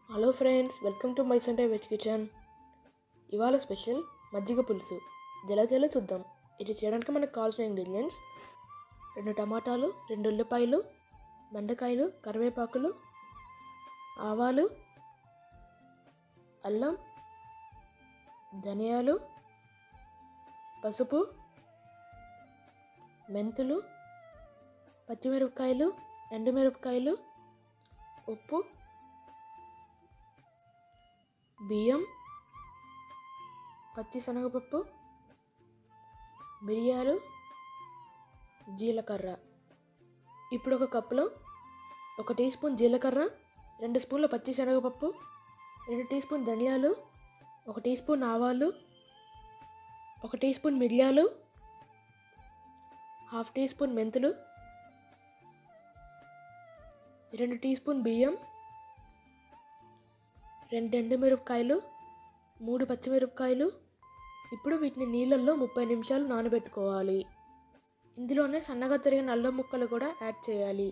Hello friends, welcome to my Sunday veg kitchen. ఇవాళ special మజ్జిగ పులుసు. ఎలా చేయాలో చూద్దాం. ఇది చేయడానికి మనకు కావాల్సిన ఇంగ్రీడియంట్స్: 2 టమాటాలు, 2 ఉల్లిపాయలు, బెండకాయలు, కరివేపాకులు, ఆవాలు, అల్లం, ధనియాలు, పసుపు, మెంతులు, పచ్చిమిరపకాయలు, ఎండుమిరపకాయలు, ఉప్పు, బియ్యం, పచ్చిశనగపప్పు, మిరియాలు, జీలకర్ర. ఇప్పుడు ఒక కప్పులో 1 టీ స్పూన్ జీలకర్ర, 2 స్పూన్ల పచ్చిశనగపప్పు, 2 టీ స్పూన్ ధనియాలు, 1 టీ స్పూన్ ఆవాలు, 1 టీ స్పూన్ మిరియాలు, ½ టీ స్పూన్ మెంతులు, 2 టీ స్పూన్ బియ్యం, 2 ఎండుమిరపకాయలు, 3 పచ్చిమిరపకాయలు. ఇప్పుడు వీటిని నీళ్ళల్లో 30 నిమిషాలు నానబెట్టుకోవాలి. ఇందులోనే సన్నగా తరిగిన అల్లం ముక్కలు కూడా యాడ్ చేయాలి.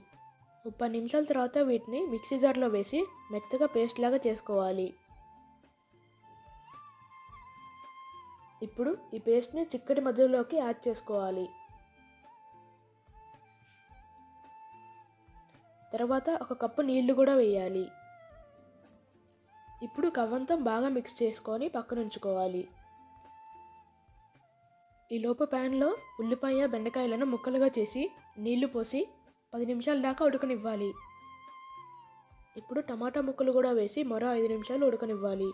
30 నిమిషాల తర్వాత వీటిని మిక్సీ జార్లో వేసి మెత్తగా పేస్ట్ లాగా చేసుకోవాలి. ఇప్పుడు ఈ పేస్ట్ని చిక్కటి మధ్యలోకి యాడ్ చేసుకోవాలి. తర్వాత 1 కప్పు నీళ్లు కూడా వేయాలి. ఇప్పుడు కవ్వంతో బాగా మిక్స్ చేసుకొని పక్కన ఉంచుకోవాలి. ఈలోపు ప్యాన్లో ఉల్లిపాయ, బెండకాయలను ముక్కలుగా చేసి నీళ్లు పోసి 10 నిమిషాల దాకా ఉడకనివ్వాలి. ఇప్పుడు టమాటా ముక్కలు కూడా వేసి మరో 5 నిమిషాలు ఉడకనివ్వాలి.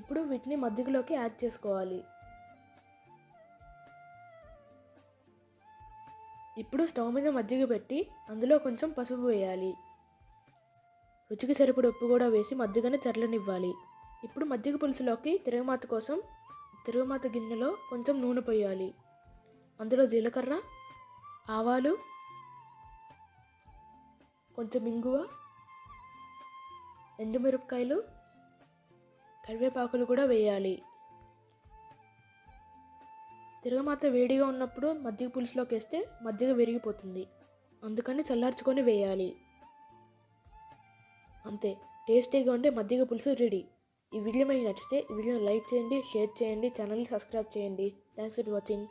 ఇప్పుడు వీటిని మజ్జిగలోకి యాడ్ చేసుకోవాలి. ఇప్పుడు స్టవ్ మీద మజ్జిగ పెట్టి అందులో కొంచెం పసుపు వేయాలి. రుచికి సరిపడే ఉప్పు కూడా వేసి మజ్జిగను చల్లనివ్వాలి. ఇప్పుడు మజ్జిగ పులుసులోకి తిరగమాత కోసం తిరగమాత గిన్నెలో కొంచెం నూనె పోయాలి. అందులో జీలకర్ర, ఆవాలు, కొంచెం ఇంగువ, ఎండుమిరపకాయలు, కరివేపాకులు కూడా వేయాలి. తిరగమాత వేడిగా ఉన్నప్పుడు మజ్జిగ పులుసులోకి వేస్తే మజ్జిగ విరిగిపోతుంది. అందుకని చల్లార్చుకొని వేయాలి. అంతే, టేస్టీగా ఉండే మజ్జిగ పులుసు రెడీ. ఈ వీడియో మీకు నచ్చితే ఈ వీడియోని లైక్ చేయండి, షేర్ చేయండి, ఛానల్ని సబ్స్క్రైబ్ చేయండి. Thanks for watching.